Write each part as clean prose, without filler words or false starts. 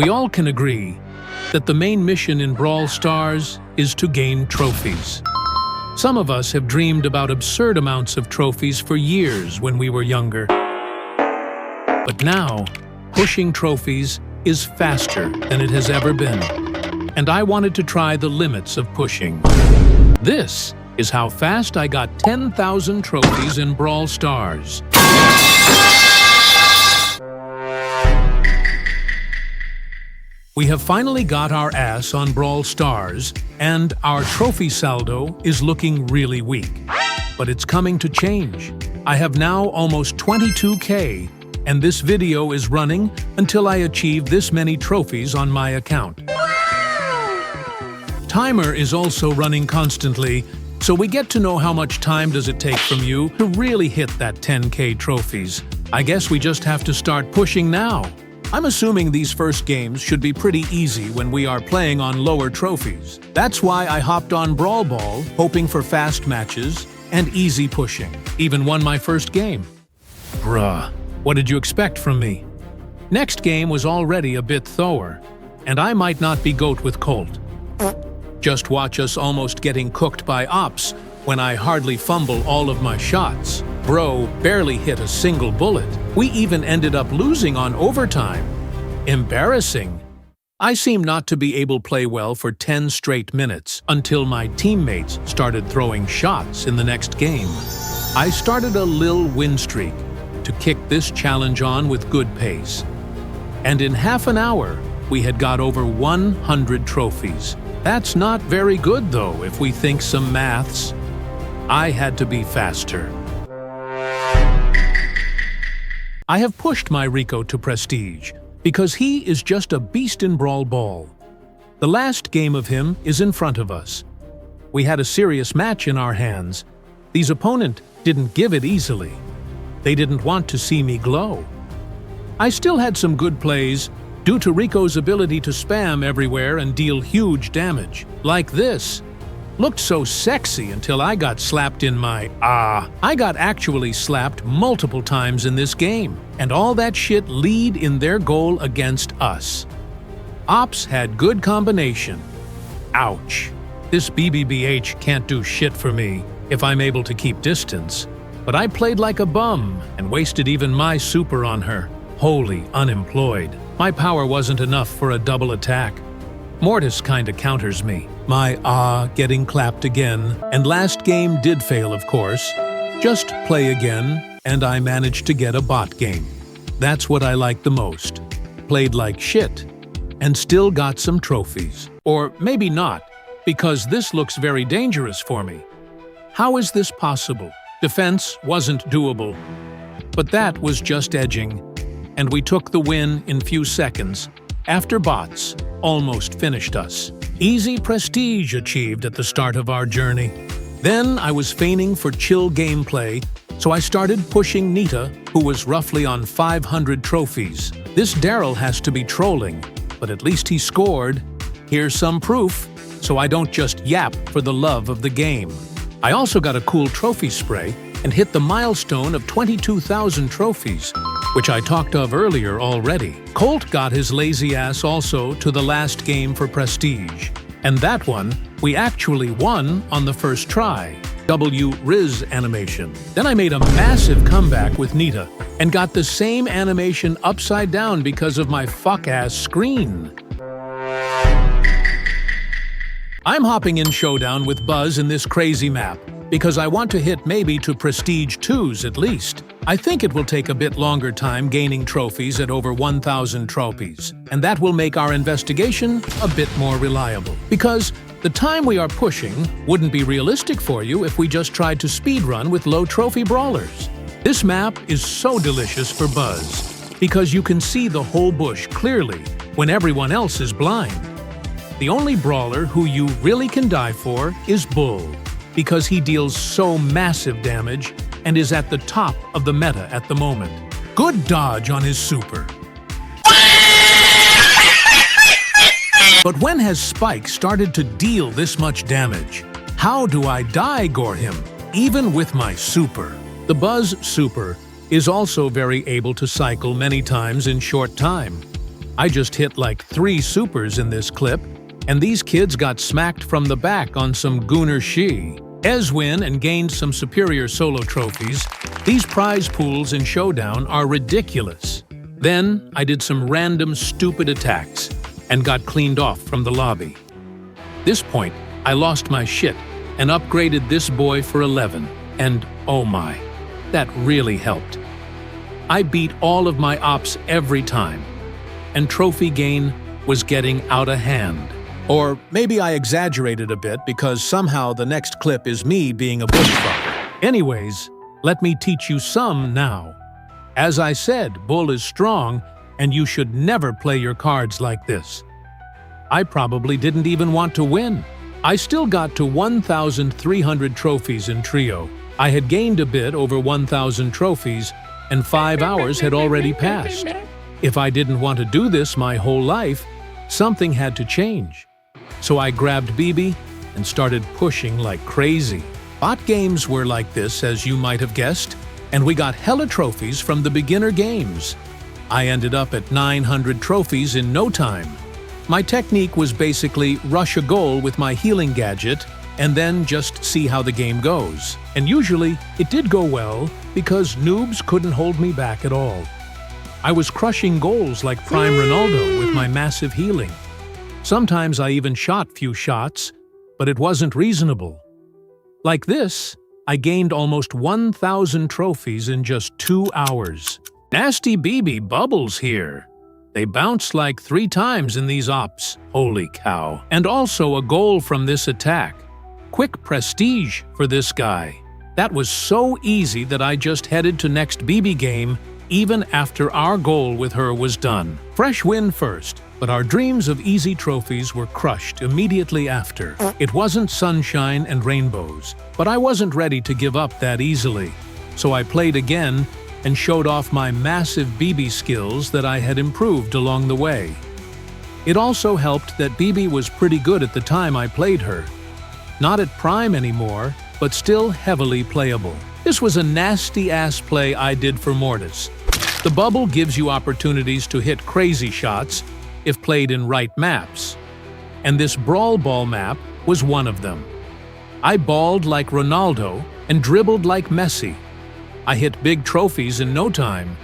We all can agree that the main mission in Brawl Stars is to gain trophies. Some of us have dreamed about absurd amounts of trophies for years when we were younger. But now, pushing trophies is faster than it has ever been. And I wanted to try the limits of pushing. This is how fast I got 10,000 trophies in Brawl Stars. We have finally got our ass on Brawl Stars, and our trophy saldo is looking really weak. But it's coming to change. I have now almost 22K, and this video is running until I achieve this many trophies on my account. Timer is also running constantly, so we get to know how much time does it take from you to really hit that 10K trophies. I guess we just have to start pushing now. I'm assuming these first games should be pretty easy when we are playing on lower trophies. That's why I hopped on Brawl Ball, hoping for fast matches and easy pushing. Even won my first game. Bruh, what did you expect from me? Next game was already a bit thorough, and I might not be GOAT with Colt. Just watch us almost getting cooked by ops when I hardly fumble all of my shots. Bro barely hit a single bullet. We even ended up losing on overtime. Embarrassing. I seemed not to be able to play well for 10 straight minutes until my teammates started throwing shots in the next game. I started a lil win streak to kick this challenge on with good pace. And in half an hour, we had got over 100 trophies. That's not very good though if we think some maths. I had to be faster. I have pushed my Rico to Prestige because he is just a beast in Brawl Ball. The last game of him is in front of us. We had a serious match in our hands. These opponent didn't give it easily. They didn't want to see me glow. I still had some good plays due to Rico's ability to spam everywhere and deal huge damage. Like this. Looked so sexy until I got slapped in my I got actually slapped multiple times in this game, and all that shit lead in their goal against us. Ops had good combination. Ouch. This BBBH can't do shit for me if I'm able to keep distance. But I played like a bum and wasted even my super on her. Wholly unemployed. My power wasn't enough for a double attack. Mortis kinda counters me. My getting clapped again. And last game did fail, of course. Just play again, and I managed to get a bot game. That's what I like the most. Played like shit, and still got some trophies. Or maybe not, because this looks very dangerous for me. How is this possible? Defense wasn't doable. But that was just edging, and we took the win in few seconds, after bots almost finished us. Easy prestige achieved at the start of our journey. Then I was feigning for chill gameplay, so I started pushing Nita, who was roughly on 500 trophies. This Daryl has to be trolling, but at least he scored. Here's some proof, so I don't just yap for the love of the game. I also got a cool trophy spray and hit the milestone of 22,000 trophies, which I talked of earlier already. Colt got his lazy ass also to the last game for Prestige. And that one, we actually won on the first try. Riz animation. Then I made a massive comeback with Nita and got the same animation upside down because of my fuck-ass screen. I'm hopping in Showdown with Buzz in this crazy map because I want to hit maybe to Prestige 2s at least. I think it will take a bit longer time gaining trophies at over 1,000 trophies, and that will make our investigation a bit more reliable. Because the time we are pushing wouldn't be realistic for you if we just tried to speedrun with low trophy brawlers. This map is so delicious for Buzz, because you can see the whole bush clearly when everyone else is blind. The only brawler who you really can die for is Bull, because he deals so massive damage and is at the top of the meta at the moment. Good dodge on his super. But when has Spike started to deal this much damage? How do I die gore him, even with my super? The Buzz super is also very able to cycle many times in short time. I just hit like 3 supers in this clip, and these kids got smacked from the back on some Gooner Shi. Ez win and gained some superior solo trophies. These prize pools in Showdown are ridiculous. Then I did some random stupid attacks and got cleaned off from the lobby. This point, I lost my shit and upgraded this boy for 11, and oh my, that really helped. I beat all of my ops every time, and trophy gain was getting out of hand. Or maybe I exaggerated a bit because somehow the next clip is me being a bushfucker. Anyways, let me teach you some now. As I said, Bull is strong, and you should never play your cards like this. I probably didn't even want to win. I still got to 1,300 trophies in Trio. I had gained a bit over 1,000 trophies, and 5 hours had already passed. If I didn't want to do this my whole life, something had to change. So I grabbed BB and started pushing like crazy. Bot games were like this, as you might have guessed, and we got hella trophies from the beginner games. I ended up at 900 trophies in no time. My technique was basically rush a goal with my healing gadget and then just see how the game goes. And usually, it did go well because noobs couldn't hold me back at all. I was crushing goals like Prime Ronaldo with my massive healing. Sometimes I even shot few shots, but it wasn't reasonable. Like this, I gained almost 1,000 trophies in just 2 hours. Nasty BB bubbles here. They bounced like 3 times in these ops. Holy cow. And also a goal from this attack. Quick prestige for this guy. That was so easy that I just headed to next BB game even after our goal with her was done. Fresh win first, but our dreams of easy trophies were crushed immediately after. It wasn't sunshine and rainbows, but I wasn't ready to give up that easily. So I played again and showed off my massive BB skills that I had improved along the way. It also helped that BB was pretty good at the time I played her. Not at Prime anymore, but still heavily playable. This was a nasty-ass play I did for Mortis. The bubble gives you opportunities to hit crazy shots if played in right maps. And this Brawl Ball map was one of them. I balled like Ronaldo and dribbled like Messi. I hit big trophies in no time.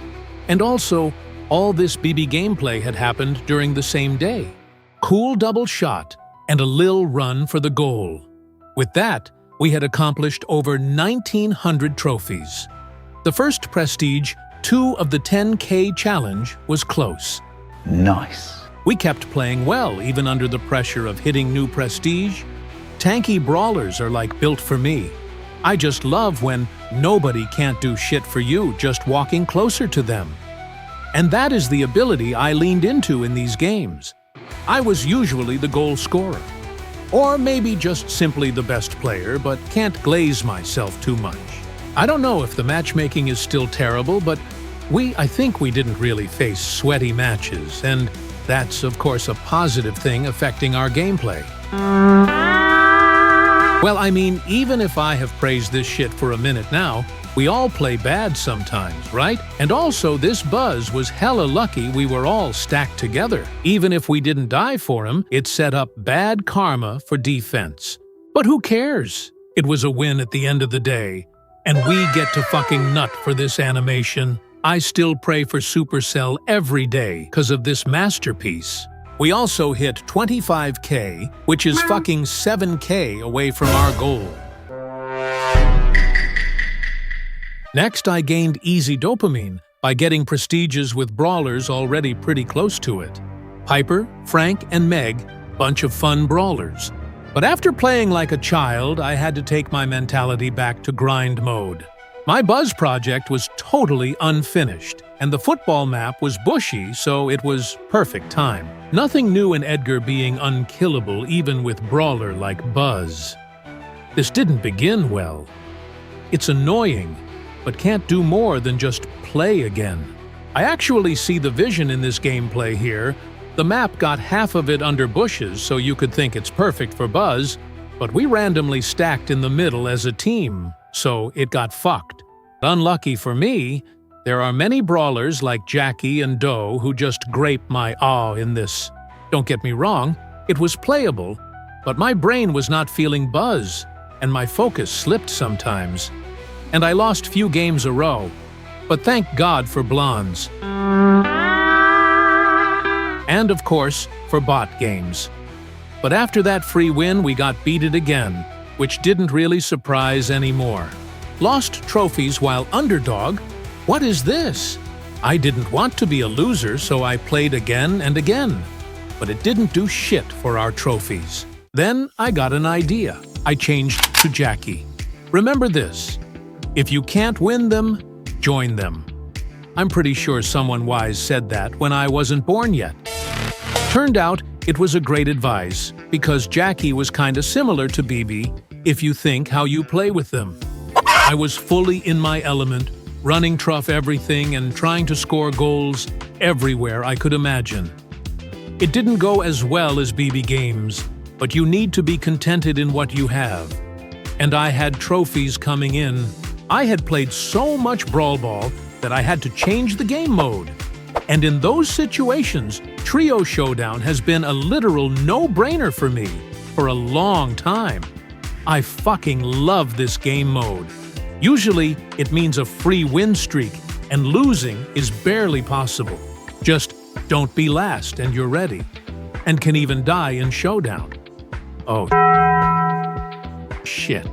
And also, all this BB gameplay had happened during the same day. Cool double shot and a lil run for the goal. With that, we had accomplished over 1,900 trophies. The first prestige, 2 of the 10K challenge, was close. Nice. We kept playing well even under the pressure of hitting new prestige. Tanky brawlers are like built for me. I just love when nobody can't do shit for you just walking closer to them. And that is the ability I leaned into in these games. I was usually the goal scorer. Or maybe just simply the best player, but can't glaze myself too much. I don't know if the matchmaking is still terrible, but I think we didn't really face sweaty matches, and that's of course a positive thing affecting our gameplay. Well, I mean, even if I have praised this shit for a minute now, we all play bad sometimes, right? And also, this Buzz was hella lucky we were all stacked together. Even if we didn't die for him, it set up bad karma for defense. But who cares? It was a win at the end of the day. And we get to fucking nut for this animation. I still pray for Supercell every day because of this masterpiece. We also hit 25K, which is fucking 7K away from our goal. Next, I gained easy dopamine by getting prestiges with brawlers already pretty close to it. Piper, Frank, and Meg, bunch of fun brawlers. But after playing like a child, I had to take my mentality back to grind mode. My Buzz project was totally unfinished, and the football map was bushy, so it was perfect time. Nothing new in Edgar being unkillable even with brawler like Buzz. This didn't begin well. It's annoying, but can't do more than just play again. I actually see the vision in this gameplay here. The map got half of it under bushes, so you could think it's perfect for Buzz, but we randomly stacked in the middle as a team, so it got fucked. Unlucky for me, There are many brawlers like Jackie and Doe who just grape my awe in this. Don't get me wrong, it was playable, but my brain was not feeling buzz, and my focus slipped sometimes. And I lost few games a row, but thank God for blondes. And of course, for bot games. But after that free win, we got beaten again, which didn't really surprise anymore. Lost trophies while underdog? What is this? I didn't want to be a loser, so I played again and again. But it didn't do shit for our trophies. Then I got an idea. I changed to Jackie. Remember this: if you can't win them, join them. I'm pretty sure someone wise said that when I wasn't born yet. Turned out it was a great advice, because Jackie was kinda similar to BB if you think how you play with them. I was fully in my element, running truff everything and trying to score goals everywhere I could imagine. It didn't go as well as BB games, but you need to be contented in what you have. And I had trophies coming in. I had played so much Brawl Ball that I had to change the game mode. And in those situations, Trio Showdown has been a literal no-brainer for me for a long time. I fucking love this game mode. Usually, it means a free win streak, and losing is barely possible. Just don't be last and you're ready, and can even die in Showdown. Oh, shit.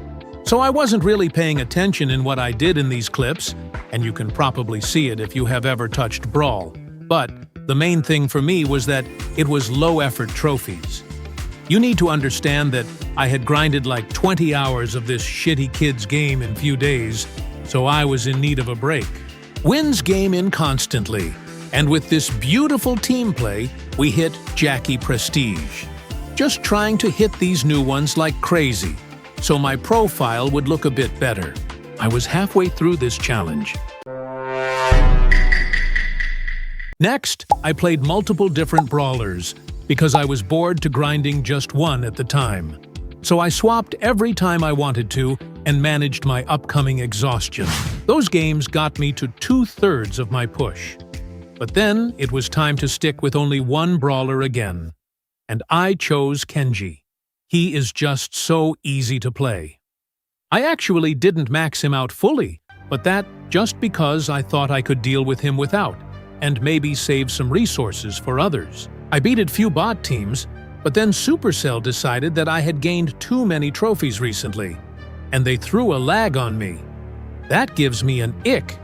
So I wasn't really paying attention in what I did in these clips, and you can probably see it if you have ever touched Brawl. But the main thing for me was that it was low-effort trophies. You need to understand that I had grinded like 20 hours of this shitty kids game in few days, so I was in need of a break. Wins game in constantly, and with this beautiful team play, we hit Jackie Prestige. Just trying to hit these new ones like crazy, so my profile would look a bit better. I was halfway through this challenge. Next, I played multiple different brawlers, because I was bored to grinding just one at the time. So I swapped every time I wanted to and managed my upcoming exhaustion. Those games got me to 2/3 of my push. But then it was time to stick with only one brawler again. And I chose Kenji. He is just so easy to play. I actually didn't max him out fully, but that just because I thought I could deal with him without, and maybe save some resources for others. I beated few bot teams, but then Supercell decided that I had gained too many trophies recently, and they threw a lag on me. That gives me an ick.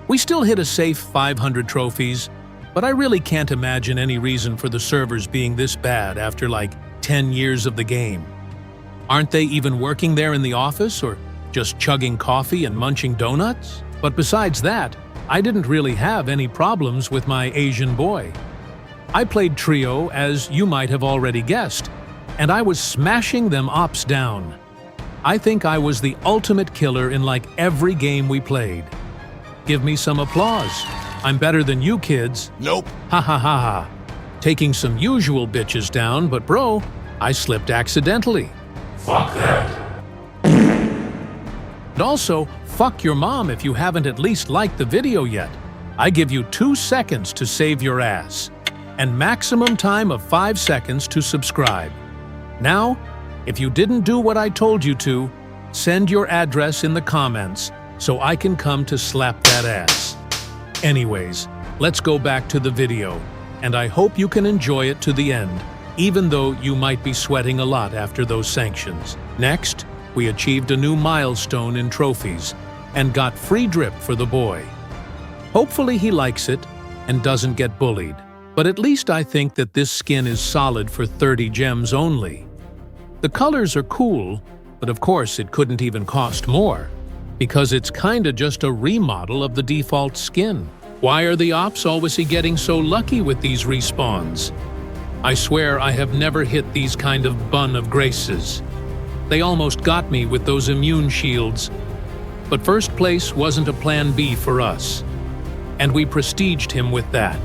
We still hit a safe 500 trophies, but I really can't imagine any reason for the servers being this bad after like 10 years of the game. Aren't they even working there in the office, or just chugging coffee and munching donuts? But besides that, I didn't really have any problems with my Asian boy. I played Trio, as you might have already guessed, and I was smashing them ops down. I think I was the ultimate killer in like every game we played. Give me some applause. I'm better than you kids. Nope. Ha ha ha ha. Taking some usual bitches down, but bro, I slipped accidentally. Fuck that. And also, fuck your mom if you haven't at least liked the video yet. I give you 2 seconds to save your ass, and maximum time of 5 seconds to subscribe. Now, if you didn't do what I told you to, send your address in the comments so I can come to slap that ass. Anyways, let's go back to the video, and I hope you can enjoy it to the end, even though you might be sweating a lot after those sanctions. Next, we achieved a new milestone in trophies and got free drip for the boy. Hopefully he likes it and doesn't get bullied, but at least I think that this skin is solid for 30 gems only. The colors are cool, but of course it couldn't even cost more, because it's kinda just a remodel of the default skin. Why are the ops always getting so lucky with these respawns? I swear I have never hit these kind of bun of graces. They almost got me with those immune shields. But first place wasn't a plan B for us, and we prestiged him with that.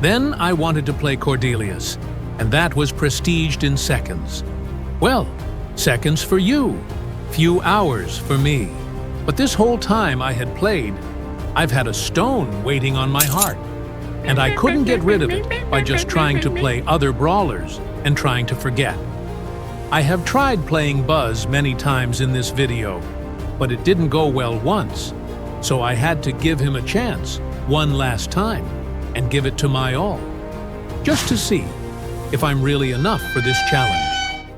Then I wanted to play Cordelius, and that was prestiged in seconds. Well, seconds for you, few hours for me. But this whole time I had played, I've had a stone waiting on my heart, and I couldn't get rid of it by just trying to play other brawlers and trying to forget. I have tried playing Buzz many times in this video, but it didn't go well once, so I had to give him a chance one last time and give it to my all, just to see if I'm really enough for this challenge.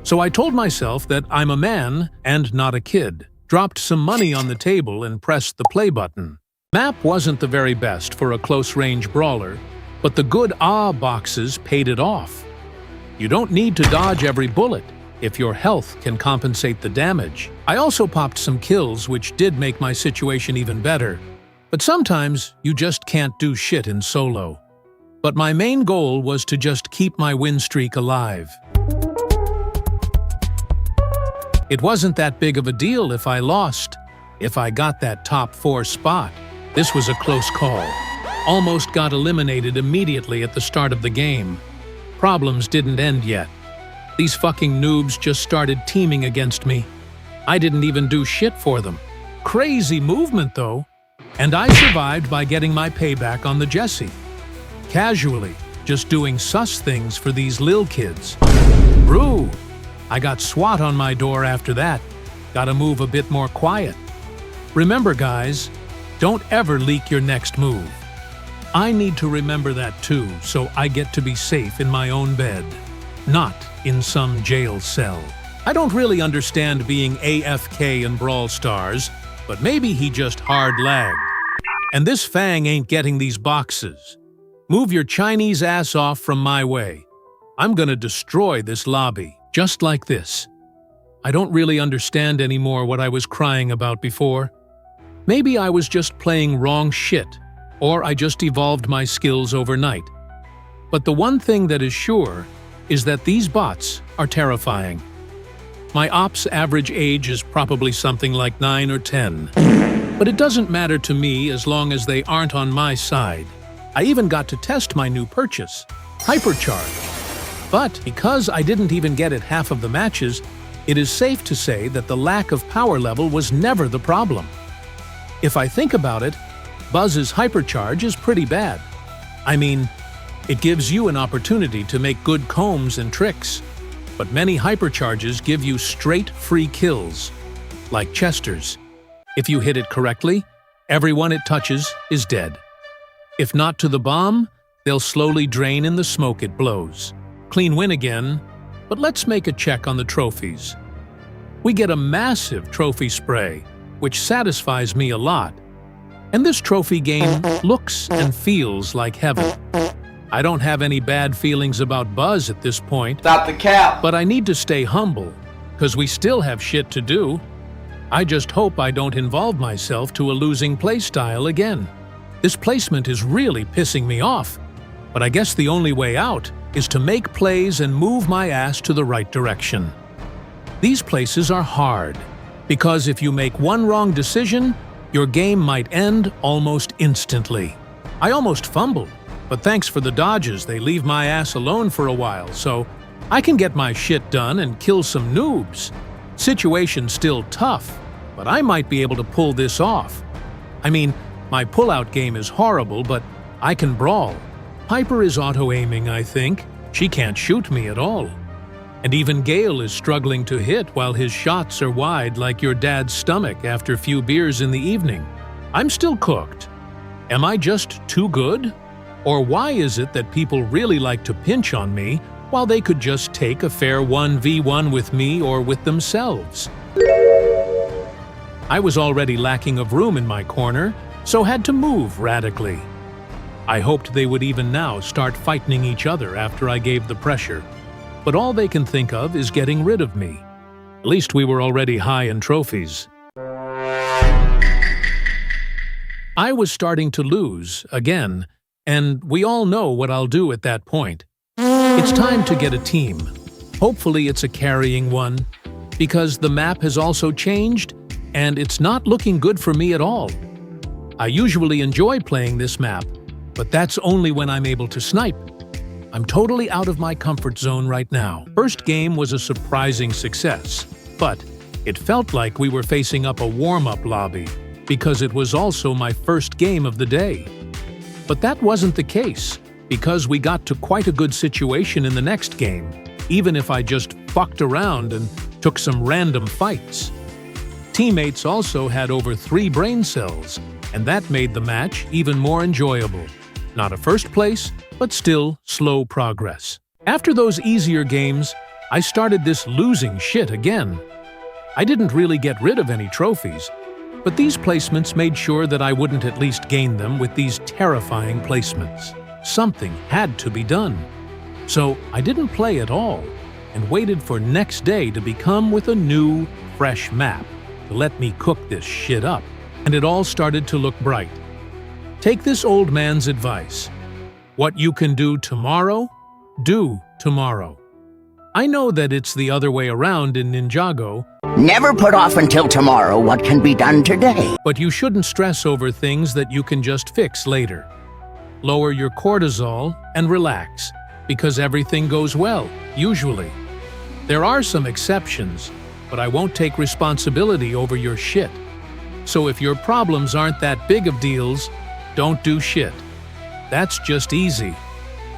So I told myself that I'm a man and not a kid, dropped some money on the table and pressed the play button. Map wasn't the very best for a close-range brawler, but the good boxes paid it off. You don't need to dodge every bullet if your health can compensate the damage. I also popped some kills, which did make my situation even better. But sometimes you just can't do shit in solo. But my main goal was to just keep my win streak alive. It wasn't that big of a deal if I lost, if I got that top 4 spot. This was a close call. Almost got eliminated immediately at the start of the game. Problems didn't end yet. These fucking noobs just started teaming against me. I didn't even do shit for them. Crazy movement though. And I survived by getting my payback on the Jessie. Casually, just doing sus things for these lil kids. Brew! I got SWAT on my door after that. Gotta move a bit more quiet. Remember guys, don't ever leak your next move. I need to remember that too, so I get to be safe in my own bed, not in some jail cell. I don't really understand being AFK in Brawl Stars, but maybe he just hard lagged. And this Fang ain't getting these boxes. Move your Chinese ass off from my way. I'm gonna destroy this lobby, just like this. I don't really understand anymore what I was crying about before. Maybe I was just playing wrong shit, or I just evolved my skills overnight. But the one thing that is sure is that these bots are terrifying. My ops average age is probably something like 9 or 10. But it doesn't matter to me as long as they aren't on my side. I even got to test my new purchase, Hypercharge. But because I didn't even get it half of the matches, it is safe to say that the lack of power level was never the problem. If I think about it, Buzz's Hypercharge is pretty bad. I mean, it gives you an opportunity to make good combs and tricks, but many Hypercharges give you straight free kills, like Chester's. If you hit it correctly, everyone it touches is dead. If not to the bomb, they'll slowly drain in the smoke it blows. Clean win again, but let's make a check on the trophies. We get a massive trophy spray, which satisfies me a lot. And this trophy game looks and feels like heaven. I don't have any bad feelings about Buzz at this point. Stop the cap! But I need to stay humble, because we still have shit to do. I just hope I don't involve myself to a losing playstyle again. This placement is really pissing me off, but I guess the only way out is to make plays and move my ass to the right direction. These places are hard, because if you make one wrong decision, your game might end almost instantly. I almost fumbled, but thanks for the dodges, they leave my ass alone for a while, so I can get my shit done and kill some noobs. Situation's still tough, but I might be able to pull this off. I mean, my pullout game is horrible, but I can brawl. Piper is auto-aiming, I think. She can't shoot me at all. And even Gale is struggling to hit while his shots are wide like your dad's stomach after a few beers in the evening. I'm still cooked. Am I just too good? Or why is it that people really like to pinch on me while they could just take a fair 1v1 with me or with themselves? I was already lacking of room in my corner, so had to move radically. I hoped they would even now start fighting each other after I gave the pressure. But all they can think of is getting rid of me. At least we were already high in trophies. I was starting to lose, again, and we all know what I'll do at that point. It's time to get a team. Hopefully it's a carrying one, because the map has also changed, and it's not looking good for me at all. I usually enjoy playing this map, but that's only when I'm able to snipe. I'm totally out of my comfort zone right now. First game was a surprising success, but it felt like we were facing up a warm-up lobby, because it was also my first game of the day. But that wasn't the case, because we got to quite a good situation in the next game, even if I just fucked around and took some random fights. Teammates also had over 3 brain cells, and that made the match even more enjoyable. Not a first place, but still slow progress. After those easier games, I started this losing shit again. I didn't really get rid of any trophies, but these placements made sure that I wouldn't at least gain them with these terrifying placements. Something had to be done. So I didn't play at all, and waited for next day to become with a new, fresh map to let me cook this shit up. And it all started to look bright. Take this old man's advice. What you can do tomorrow, do tomorrow. I know that it's the other way around in Ninjago. Never put off until tomorrow what can be done today. But you shouldn't stress over things that you can just fix later. Lower your cortisol and relax, because everything goes well, usually. There are some exceptions, but I won't take responsibility over your shit. So if your problems aren't that big of deals, don't do shit. That's just easy.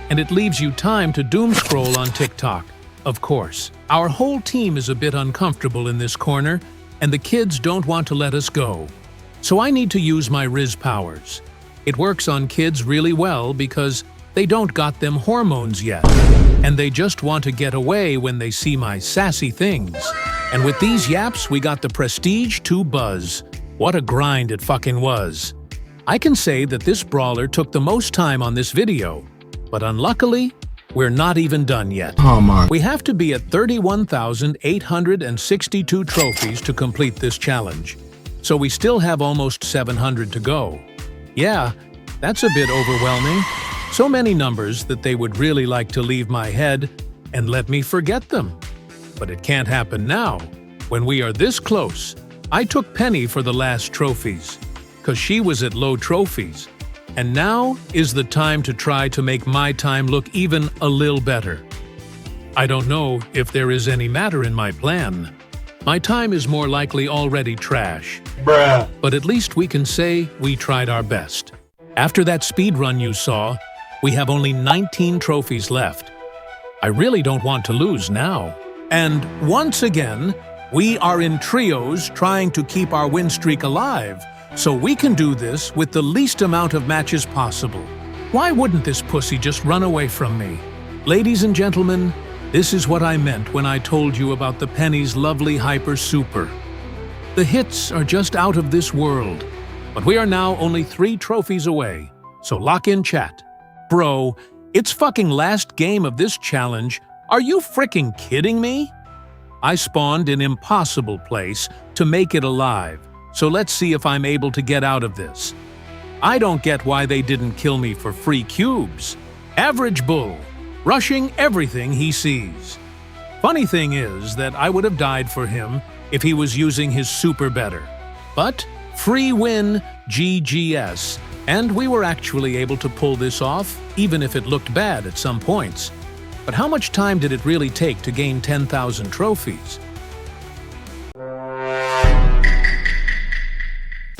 And it leaves you time to doom scroll on TikTok, of course. Our whole team is a bit uncomfortable in this corner, and the kids don't want to let us go. So I need to use my Riz powers. It works on kids really well because they don't got them hormones yet, and they just want to get away when they see my sassy things. And with these yaps, we got the prestige to buzz. What a grind it fucking was. I can say that this brawler took the most time on this video, but unluckily, we're not even done yet. Come on. We have to be at 31,862 trophies to complete this challenge, so we still have almost 700 to go. Yeah, that's a bit overwhelming. So many numbers that they would really like to leave my head and let me forget them. But it can't happen now, when we are this close. I took Penny for the last trophies, cause she was at low trophies. And now is the time to try to make my time look even a little better. I don't know if there is any matter in my plan. My time is more likely already trash. Bruh. But at least we can say we tried our best. After that speed run you saw, we have only 19 trophies left. I really don't want to lose now. And once again, we are in trios trying to keep our win streak alive, so we can do this with the least amount of matches possible. Why wouldn't this pussy just run away from me? Ladies and gentlemen, this is what I meant when I told you about the Penny's lovely Hyper Super. The hits are just out of this world, but we are now only 3 trophies away, so lock in chat. Bro, it's fucking last game of this challenge. Are you fricking kidding me? I spawned an impossible place to make it alive, so let's see if I'm able to get out of this. I don't get why they didn't kill me for free cubes. Average bull, rushing everything he sees. Funny thing is that I would have died for him if he was using his super better. But free win, GGS, and we were actually able to pull this off, even if it looked bad at some points. But how much time did it really take to gain 10,000 trophies?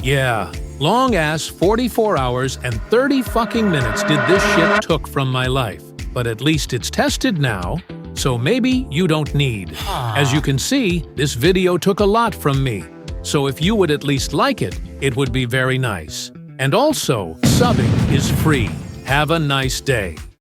Yeah, long-ass 44 hours and 30 fucking minutes did this shit took from my life. But at least it's tested now, so maybe you don't need. As you can see, this video took a lot from me, so if you would at least like it, it would be very nice. And also, subbing is free. Have a nice day.